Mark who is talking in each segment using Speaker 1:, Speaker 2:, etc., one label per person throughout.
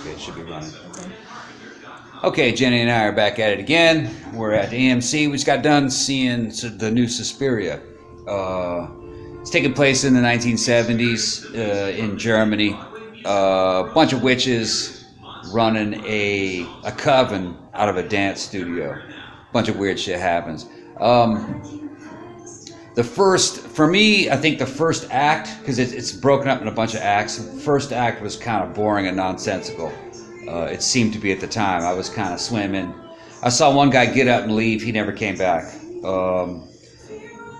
Speaker 1: Okay, it should be running. Okay, Jenny and I are back at it again. We're at AMC. We just got done seeing the new Suspiria. It's taking place in the 1970s in Germany. A bunch of witches running a coven out of a dance studio. A bunch of weird shit happens. For me, I think the first act, because it's broken up in a bunch of acts, the first act was kind of boring and nonsensical. It seemed to be at the time. I was kind of swimming. I saw one guy get up and leave. He never came back.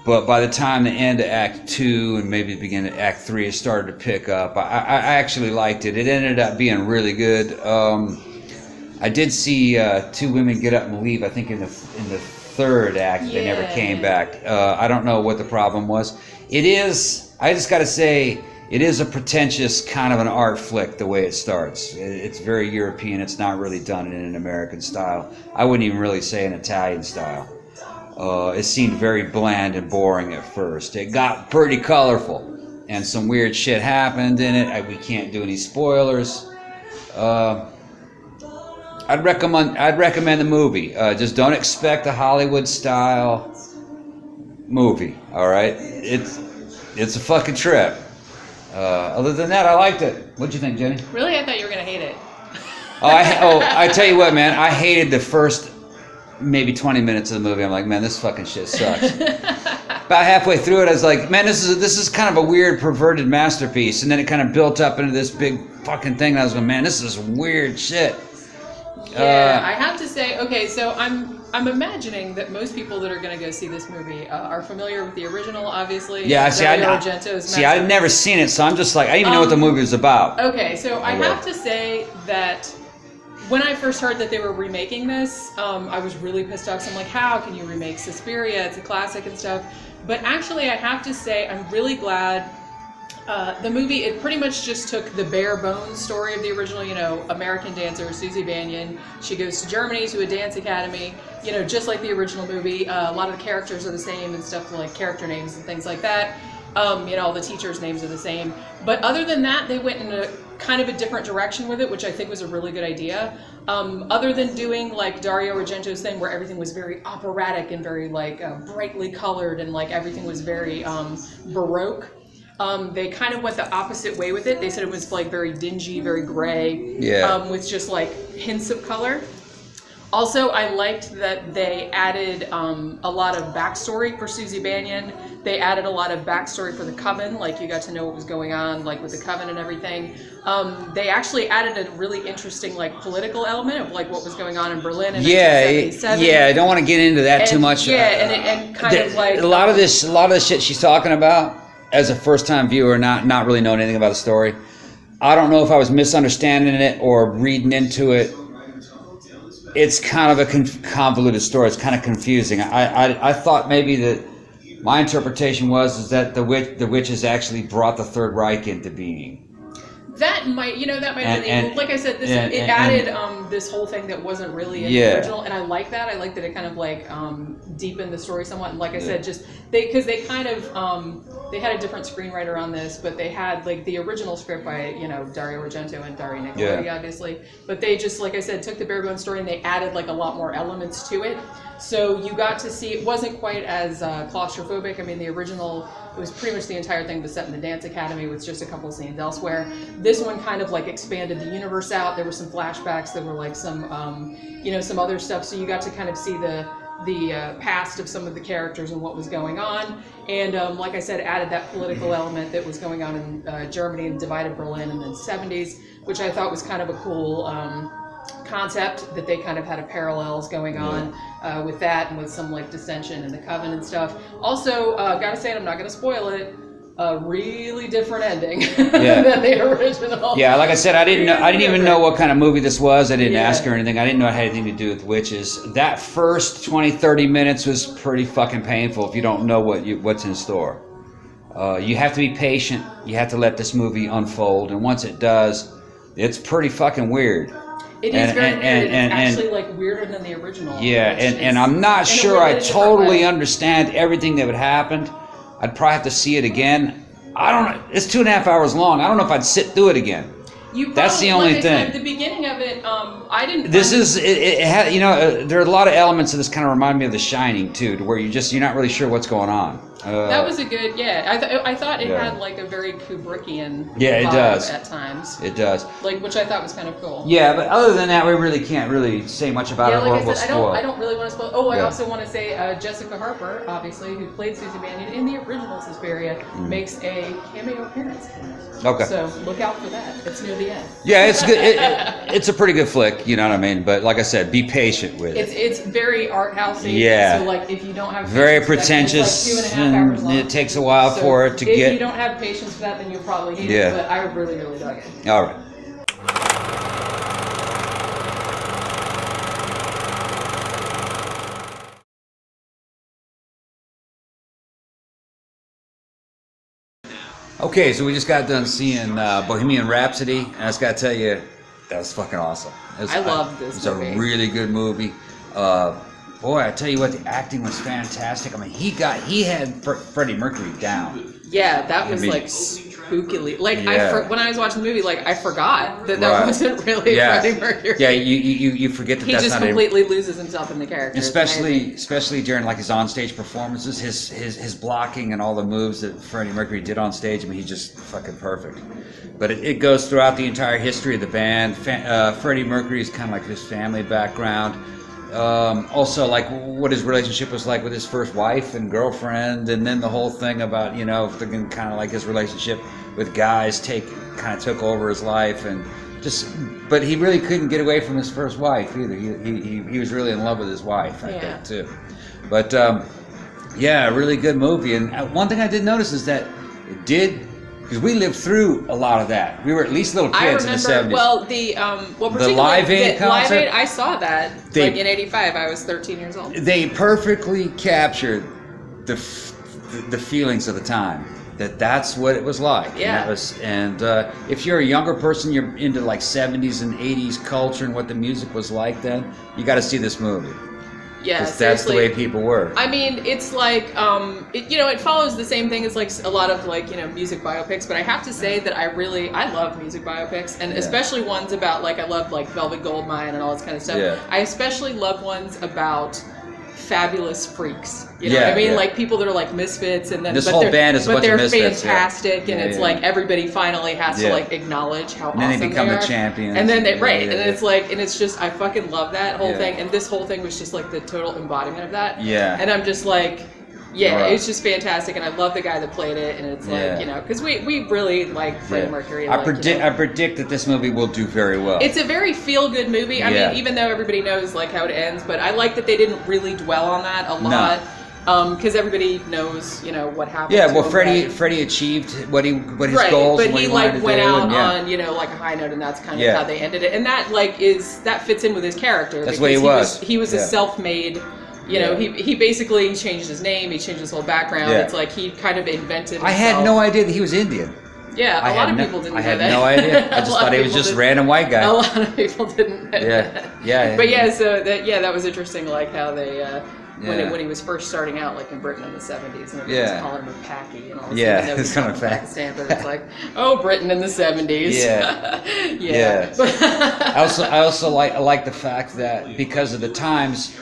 Speaker 1: But by the time the end of Act 2 and maybe the beginning of Act 3, it started to pick up. I actually liked it. It ended up being really good. I did see two women get up and leave, I think in the third act. They never came back. I don't know what the problem was. It is, I just got to say, it is a pretentious kind of an art flick the way it starts. It's very European. It's not really done in an American style. I wouldn't even really say an Italian style. It seemed very bland and boring at first. It got pretty colorful, and some weird shit happened in it. We can't do any spoilers. I'd recommend the movie. Just don't expect a Hollywood style movie. All right, it's a fucking trip. Other than that, I liked it. What'd you think, Jenny?
Speaker 2: Really, I thought you were gonna hate it.
Speaker 1: I tell you what, man. I hated the first maybe 20 minutes of the movie. I'm like, man, this fucking shit sucks. About halfway through it, I was like, man, this is kind of a weird, perverted masterpiece. And then it kind of built up into this big fucking thing. And I was going, man, this is weird shit.
Speaker 2: Yeah, I have to say, okay, so I'm imagining that most people that are going to go see this movie are familiar with the original, obviously.
Speaker 1: Yeah, see, I've never seen it, so I'm just like, I didn't even know what the movie was about.
Speaker 2: Okay, so I have to say that when I first heard that they were remaking this, I was really pissed off. So I'm like, how can you remake Suspiria? It's a classic and stuff. But actually, I have to say, I'm really glad. The movie, it pretty much just took the bare bones story of the original, you know, American dancer, Susie Banyan. She goes to Germany to a dance academy, you know, just like the original movie. A lot of the characters are the same and stuff, like character names and things like that. You know, all the teachers' names are the same. But other than that, they went in a kind of a different direction with it, which I think was a really good idea. Other than doing like Dario Argento's thing where everything was very operatic and very like brightly colored and like everything was very Baroque. They kind of went the opposite way with it. They said it was like very dingy, very gray, with just like hints of color. Also, I liked that they added a lot of backstory for Susie Banyan. They added a lot of backstory for the Coven, like you got to know what was going on, like with the Coven and everything. They actually added a really interesting, like, political element of like what was going on in Berlin in 1977.
Speaker 1: Yeah, I don't want to get into that too much.
Speaker 2: Yeah, and kind of like
Speaker 1: a lot of this shit she's talking about. As a first-time viewer, not really knowing anything about the story, I don't know if I was misunderstanding it or reading into it. It's kind of a convoluted story. It's kind of confusing. I thought maybe that my interpretation is that the witches actually brought the Third Reich into being.
Speaker 2: That might, you know, that might be, like I said, it added this whole thing that wasn't really in the original, and I like that. I like that it kind of like deepened the story somewhat. And like I said, just because they kind of they had a different screenwriter on this, but they had like the original script by, you know, Dario Argento and Dario Nicolodi, obviously. But they just, like I said, took the bare bones story and they added like a lot more elements to it. So you got to see, it wasn't quite as claustrophobic. I mean, the original, it was pretty much the entire thing was set in the dance academy with just a couple of scenes elsewhere. This one kind of like expanded the universe out. There were some flashbacks. There were like some, you know, some other stuff. So you got to kind of see the past of some of the characters and what was going on. And like I said, added that political element that was going on in Germany and divided Berlin in the 70s, which I thought was kind of a cool concept, that they kind of had a parallels going on with that and with some like dissension in the Coven and stuff. Also, gotta say, and I'm not gonna spoil it, a really different ending than the original.
Speaker 1: Yeah, like I said, I didn't even know what kind of movie this was. I didn't ask her or anything. I didn't know it had anything to do with witches. That first 20-30 minutes was pretty fucking painful if you don't know what's in store. You have to be patient. You have to let this movie unfold, and once it does, it's pretty fucking weird.
Speaker 2: It is very weird. It's actually like weirder than the original.
Speaker 1: Yeah, and I'm not sure I totally understand everything that would happen. I'd probably have to see it again. I don't know. It's 2.5 hours long. I don't know if I'd sit through it again. That's the only thing.
Speaker 2: At the beginning of it, I didn't.
Speaker 1: This is it had, you know, there are a lot of elements of this kind of remind me of The Shining too, to where you're not really sure what's going on.
Speaker 2: That was a good, I thought it had like a very Kubrickian
Speaker 1: it
Speaker 2: vibe
Speaker 1: does
Speaker 2: at times.
Speaker 1: It does.
Speaker 2: Like, which I thought was kind of cool.
Speaker 1: Yeah, but other than that, we really can't really say much about it.
Speaker 2: Like I said, I don't really want to spoil. Oh, I
Speaker 1: Yeah.
Speaker 2: also want to say Jessica Harper, obviously, who played Susie Bannion in the original Suspiria, makes a cameo appearance.
Speaker 1: Okay.
Speaker 2: So look out for that. It's near the end.
Speaker 1: Yeah, it's good. It's a pretty good flick, you know what I mean? But like I said, be patient with it.
Speaker 2: It's very art housey.
Speaker 1: Yeah.
Speaker 2: So like, if you don't have
Speaker 1: Very
Speaker 2: patience for that,
Speaker 1: pretentious,
Speaker 2: it's like 2.5 hours
Speaker 1: and
Speaker 2: long.
Speaker 1: it takes a while
Speaker 2: So
Speaker 1: for it to
Speaker 2: if
Speaker 1: get.
Speaker 2: you don't have patience for that, then you'll probably hate
Speaker 1: Yeah.
Speaker 2: it. But I really, really dug it.
Speaker 1: All right. Okay, so we just got done seeing Bohemian Rhapsody, and I just gotta tell you, that was fucking awesome.
Speaker 2: I loved this movie.
Speaker 1: It's a really good movie. Boy, I tell you what, the acting was fantastic. I mean, he had Freddie Mercury down.
Speaker 2: Yeah, that was like spookily. Like
Speaker 1: Yeah.
Speaker 2: when I was watching the movie, like I forgot that
Speaker 1: Right.
Speaker 2: wasn't really
Speaker 1: Yeah.
Speaker 2: Freddie Mercury.
Speaker 1: Yeah, you forget that
Speaker 2: He
Speaker 1: that's
Speaker 2: just
Speaker 1: not
Speaker 2: completely loses himself in the character. It's amazing.
Speaker 1: especially during like his onstage performances, his blocking and all the moves that Freddie Mercury did on stage. I mean, he's just fucking perfect. But it goes throughout the entire history of the band. Freddie Mercury is kind of like his family background. Also, like what his relationship was like with his first wife and girlfriend, and then the whole thing about kind of like his relationship with guys kind of took over his life, and but he really couldn't get away from his first wife either. He was really in love with his wife, I think too. But yeah, a really good movie. And one thing I did notice is that it did. Because we lived through a lot of that. We were at least little kids in the 70s.
Speaker 2: Well,
Speaker 1: the Live Aid concert.
Speaker 2: Live Aid, I saw that like in '85. I was 13 years old.
Speaker 1: They perfectly captured the feelings of the time. That's what it was like.
Speaker 2: Yeah.
Speaker 1: And if you're a younger person, you're into like 70s and 80s culture and what the music was like then, you got to see this movie.
Speaker 2: Yeah,
Speaker 1: because that's the way people were.
Speaker 2: I mean, it's like, it follows the same thing as like a lot of like, music biopics, but I have to say that I love music biopics, and especially ones about like, I love like Velvet Goldmine and all this kind of stuff.
Speaker 1: Yeah.
Speaker 2: I especially love ones about fabulous freaks. You know what I mean? Like people that are like misfits, and then
Speaker 1: this whole band is a bunch of misfits.
Speaker 2: But they're fantastic, and it's like everybody finally has to like acknowledge how awesome they are.
Speaker 1: And then they become the champions.
Speaker 2: And then and it's like, and it's just, I fucking love that whole thing. And this whole thing was just like the total embodiment of that.
Speaker 1: Yeah.
Speaker 2: And I'm just like, it's just fantastic, and I love the guy that played it, and it's like, because we really like Freddie Mercury.
Speaker 1: I predict that this movie will do very well.
Speaker 2: It's a very feel-good movie. I mean, even though everybody knows like how it ends, but I like that they didn't really dwell on that a lot. Because everybody knows, what happened.
Speaker 1: Yeah, well, Freddie achieved what his goals.
Speaker 2: But
Speaker 1: what
Speaker 2: he
Speaker 1: wanted
Speaker 2: went
Speaker 1: to do,
Speaker 2: out on like a high note, and that's kind of how they ended it. And that that fits in with his character.
Speaker 1: That's what he was.
Speaker 2: He was a self-made. He basically changed his name. He changed his whole background.
Speaker 1: Yeah.
Speaker 2: It's like he kind of invented himself.
Speaker 1: I had no idea that he was Indian.
Speaker 2: Yeah, a lot of people didn't know that.
Speaker 1: I had no idea. I just thought he was just a random white guy.
Speaker 2: A lot of people didn't know that.
Speaker 1: Yeah.
Speaker 2: But that was interesting, like how they... When he was first starting out, like in Britain in the 70s, and everybody was calling him a Packy and all this.
Speaker 1: Yeah, it's kind of
Speaker 2: Pakistan, but it's like, Britain in the 70s.
Speaker 1: Yeah. I also like the fact that because of the times,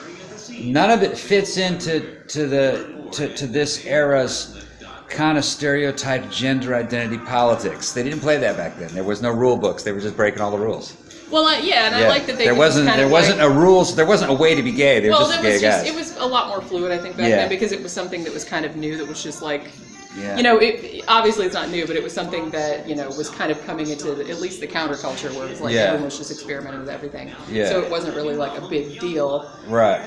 Speaker 1: none of it fits into this era's kind of stereotyped gender identity politics. They didn't play that back then. There was no rule books. They were just breaking all the rules.
Speaker 2: Well, I like that they.
Speaker 1: There wasn't a rules. There wasn't a way to be gay. They were just gay guys.
Speaker 2: It was a lot more fluid, I think, back then, because it was something that was kind of new. That was just like,
Speaker 1: Yeah.
Speaker 2: You know, obviously it's not new, but it was something that, you know, was kind of coming into at least the counterculture where it was like everyone was just experimenting with everything.
Speaker 1: Yeah.
Speaker 2: So it wasn't really like a big deal.
Speaker 1: Right.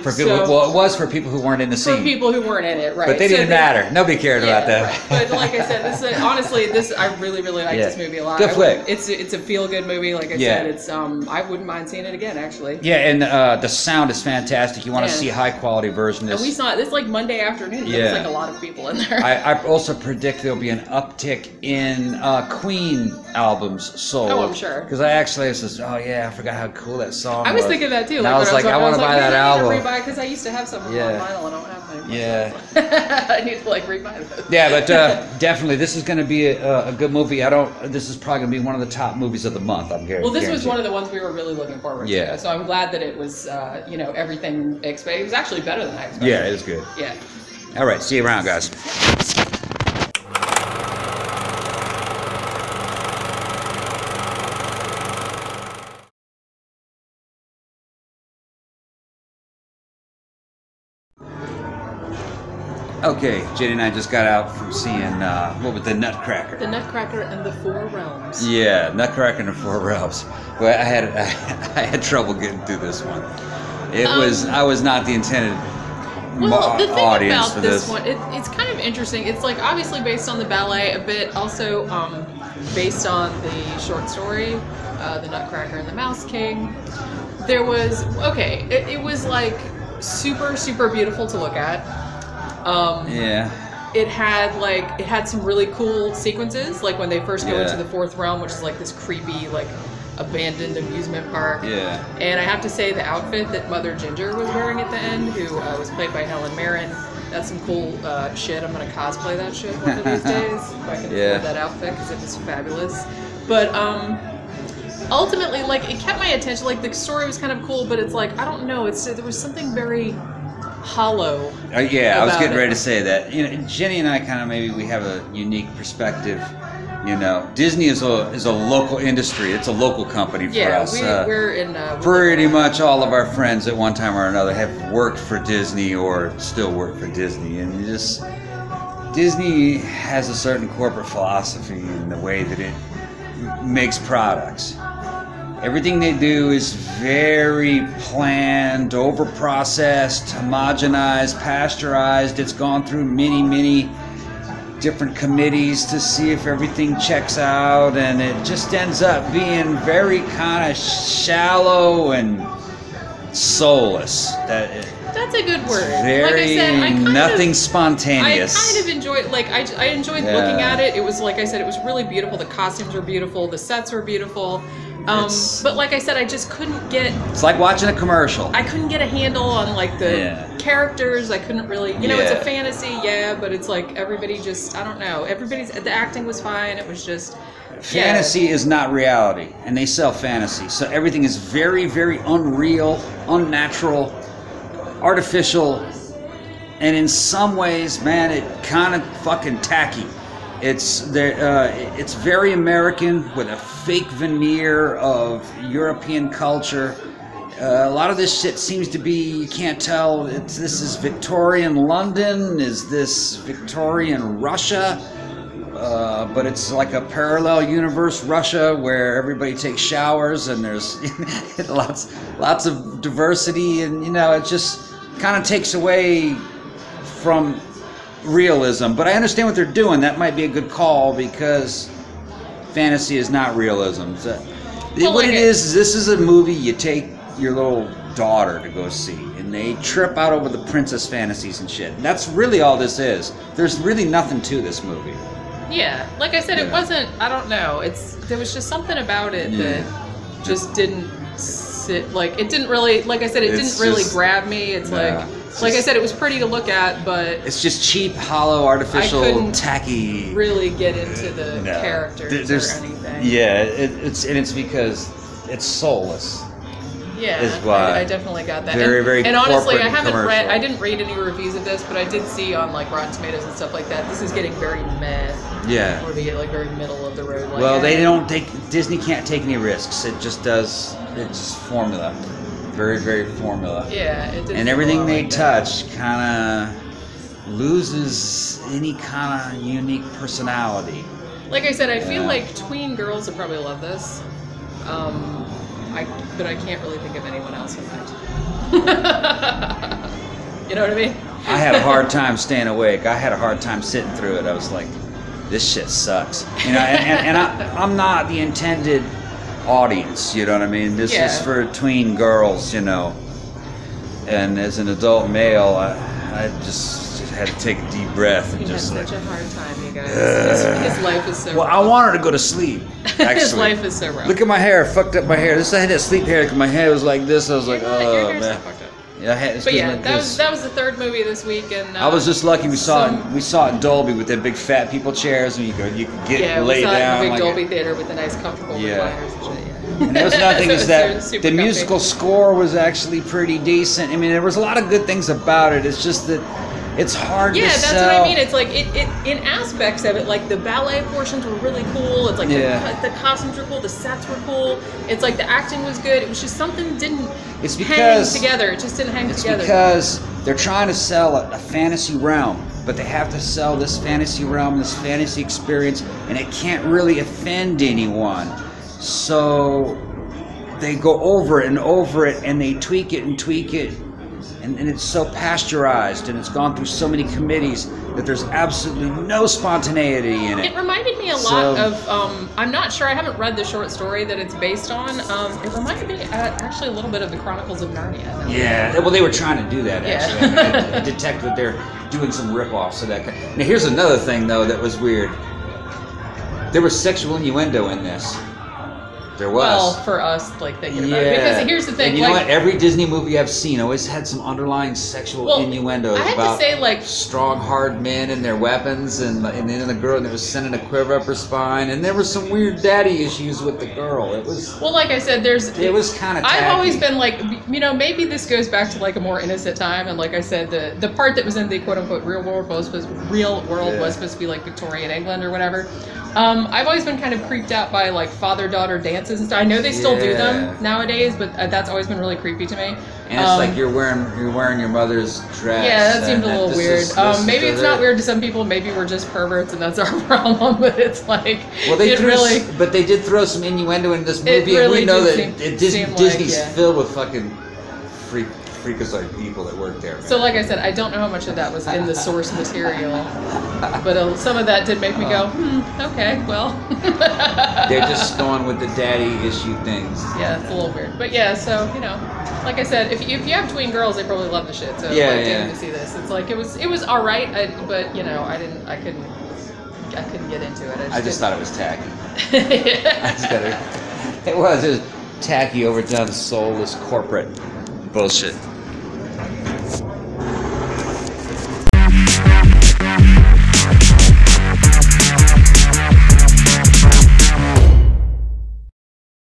Speaker 1: For people, well, it was for people who weren't in the scene.
Speaker 2: For people who weren't in it, right.
Speaker 1: But they didn't matter. Nobody cared about that.
Speaker 2: Right. But like I said, honestly, I really, really like this movie a lot.
Speaker 1: Good flick.
Speaker 2: It's a feel-good movie. Like I said, it's I wouldn't mind seeing it again, actually.
Speaker 1: Yeah, and the sound is fantastic. You want to see a high-quality version of this.
Speaker 2: And we saw it. This like Monday afternoon. There was like a lot of people in there.
Speaker 1: I also predict there'll be an uptick in Queen albums sold.
Speaker 2: Oh, I'm sure.
Speaker 1: Because I actually was oh yeah, I forgot how cool that song was.
Speaker 2: I was thinking that too.
Speaker 1: And I was like, I want to buy that album.
Speaker 2: Because I used to have some on vinyl. I don't have them.
Speaker 1: Yeah.
Speaker 2: I need to like rebuy those.
Speaker 1: Yeah, but definitely, this is going to be a good movie. This is probably going to be one of the top movies of the month. I'm guaranteed.
Speaker 2: Well, this was one of the ones we were really looking forward to. So I'm glad that it was, everything expected. It was actually better than I expected.
Speaker 1: Yeah, it was good.
Speaker 2: Yeah.
Speaker 1: All right, see you around, guys. Okay, Jenny and I just got out from seeing, what was the Nutcracker?
Speaker 2: The Nutcracker and the Four Realms.
Speaker 1: Yeah, Nutcracker and the Four Realms. Well, I had trouble getting through this one. I was not the intended
Speaker 2: the thing
Speaker 1: audience
Speaker 2: about
Speaker 1: for
Speaker 2: this one, it's kind of interesting. It's like obviously based on the ballet, a bit also based on the short story, The Nutcracker and the Mouse King. There was, it was like super, super beautiful to look at. It had some really cool sequences, like when they first go into the fourth realm, which is like this creepy, like abandoned amusement park.
Speaker 1: Yeah.
Speaker 2: And I have to say the outfit that Mother Ginger was wearing at the end, who was played by Helen Mirren, that's some cool shit. I'm gonna cosplay that shit one of these days if I can afford that outfit because it was fabulous. But ultimately, like it kept my attention. Like the story was kind of cool, but it's like I don't know. There was something very hollow.
Speaker 1: I was getting ready to say that. Jenny and I kind of maybe we have a unique perspective. Disney is a local industry. It's a local company for us.
Speaker 2: We're in.
Speaker 1: Pretty much all of our friends at one time or another have worked for Disney or still work for Disney, and Disney has a certain corporate philosophy in the way that it makes products. Everything they do is very planned, over-processed, homogenized, pasteurized. It's gone through many different committees to see if everything checks out, and it just ends up being very kind of shallow and soulless.
Speaker 2: That's a good word.
Speaker 1: Very
Speaker 2: like I said,
Speaker 1: nothing spontaneous.
Speaker 2: I kind of enjoyed, I enjoyed looking at it. It was, like I said, it was really beautiful. The costumes were beautiful. The sets were beautiful. But like I said, I just couldn't get...
Speaker 1: It's like watching a commercial.
Speaker 2: I couldn't get a handle on, like, the characters. I couldn't really... it's a fantasy, but it's like everybody just... I don't know. The acting was fine. It was just...
Speaker 1: Fantasy is not reality, and they sell fantasy. So everything is very, very unreal, unnatural, artificial, and in some ways, man, it kind of fucking tacky. It's very American with a fake veneer of European culture. A lot of this shit seems to be, you can't tell, this is Victorian London, is this Victorian Russia? But it's like a parallel universe Russia where everybody takes showers and there's lots of diversity, and it just kind of takes away from realism. But I understand what they're doing. That might be a good call because fantasy is not realism. So, this is a movie you take your little daughter to go see, and they trip out over the princess fantasies and shit. That's really all this is. There's really nothing to this movie.
Speaker 2: Yeah, like I said, it wasn't. I don't know. There was just something about it that just didn't sit. Like it didn't really. Like I said, it didn't really grab me. It's like I said, it was pretty to look at, but it's
Speaker 1: just cheap, hollow, artificial, tacky.
Speaker 2: Really get into the characters or anything.
Speaker 1: Yeah, it's because it's soulless.
Speaker 2: Yeah,
Speaker 1: is why
Speaker 2: I definitely got that.
Speaker 1: Very
Speaker 2: and honestly, I
Speaker 1: haven't
Speaker 2: I didn't read any reviews of this, but I did see on like Rotten Tomatoes and stuff like that. This is getting very meh.
Speaker 1: Yeah.
Speaker 2: Or to get like very middle of the road. Like,
Speaker 1: well, Disney can't take any risks. It just does. It's formula. Very, very formula.
Speaker 2: Yeah, it did.
Speaker 1: And everything they touch kind of loses any kind of unique personality.
Speaker 2: Like I said, I feel like tween girls would probably love this. But I can't really think of anyone else who might. You know what I mean?
Speaker 1: I had a hard time staying awake. I had a hard time sitting through it. I was like, this shit sucks. And I'm not the intended audience, you know what I mean? This is for tween girls, And as an adult male, I just had to take a deep breath and
Speaker 2: He
Speaker 1: just
Speaker 2: had
Speaker 1: like.
Speaker 2: such a hard time, you guys. His life is so
Speaker 1: Well, I
Speaker 2: rough.
Speaker 1: wanted to go to sleep. Actually,
Speaker 2: His life is so rough.
Speaker 1: look at my hair, fucked up my hair. This I had that sleep hair. Like my hair was like this. I was like,
Speaker 2: Your
Speaker 1: oh
Speaker 2: hair's
Speaker 1: man.
Speaker 2: not fucked up.
Speaker 1: Yeah, I had,
Speaker 2: But yeah, that was the third movie this week, and
Speaker 1: I was just lucky we saw it in Dolby with the big fat people chairs, and you could get
Speaker 2: we
Speaker 1: lay
Speaker 2: saw it
Speaker 1: down.
Speaker 2: in the big
Speaker 1: like
Speaker 2: Dolby theater with the nice comfortable
Speaker 1: Yeah.
Speaker 2: recliners and shit. Yeah.
Speaker 1: And there was another thing
Speaker 2: So
Speaker 1: is
Speaker 2: it's
Speaker 1: that
Speaker 2: super
Speaker 1: the
Speaker 2: comfy.
Speaker 1: musical score was actually pretty decent. I mean, there was a lot of good things about it. It's just that it's hard
Speaker 2: Yeah,
Speaker 1: to
Speaker 2: that's
Speaker 1: sell.
Speaker 2: what I mean. It's like it in aspects of it, like the ballet portions were really cool. It's like the costumes were cool, the sets were cool. It's like the acting was good. It was just something didn't hang together. It just didn't hang together.
Speaker 1: It's because they're trying to sell a fantasy realm, but they have to sell this fantasy realm, this fantasy experience, and it can't really offend anyone. So they go over it and over it, and they tweak it and tweak it. And it's so pasteurized, and it's gone through so many committees that there's absolutely no spontaneity in it.
Speaker 2: It reminded me a lot of, I'm not sure, I haven't read the short story that it's based on. It reminded me actually a little bit of the Chronicles of Narnia.
Speaker 1: Yeah, well, they were trying to do that, actually.
Speaker 2: Yeah.
Speaker 1: I detect that they're doing some rip-offs of that kind. Now, here's another thing, though, that was weird. There was sexual innuendo in this. There was.
Speaker 2: Well, for us, like, thinking about it. Because here's the thing.
Speaker 1: And you know what? Every Disney movie I've seen always had some underlying sexual innuendos
Speaker 2: I have
Speaker 1: about
Speaker 2: to say, like,
Speaker 1: strong, hard men and their weapons, and then the girl that was sending a quiver up her spine, and there was some weird daddy issues with the girl. It was.
Speaker 2: Well, like I said,
Speaker 1: It was kind of.
Speaker 2: I've always been like, you know, maybe this goes back to like a more innocent time, and like I said, the part that was in the quote unquote real world was supposed to be like Victorian England or whatever. I've always been kind of creeped out by like father-daughter dances and stuff. I know they still do them nowadays, but that's always been really creepy to me.
Speaker 1: And it's like you're wearing your mother's dress.
Speaker 2: Yeah, that seemed a little weird. Maybe it's not weird to some people. Maybe we're just perverts, and that's our problem. But it's like,
Speaker 1: well, but they did throw some innuendo in this movie,
Speaker 2: really
Speaker 1: and we know that
Speaker 2: Disney's
Speaker 1: filled with fucking freakazoid people that work there. Man.
Speaker 2: So, like I said, I don't know how much of that was in the source material, but some of that did make me go, okay, well.
Speaker 1: They're just going with the daddy issue things.
Speaker 2: Yeah, it's a little weird, but yeah. So you know, like I said, if you have tween girls, they probably love the shit. So getting to see this, it's like it was all right, but you know, I couldn't get into it.
Speaker 1: I just thought it was tacky. It was tacky, overdone, soulless corporate bullshit.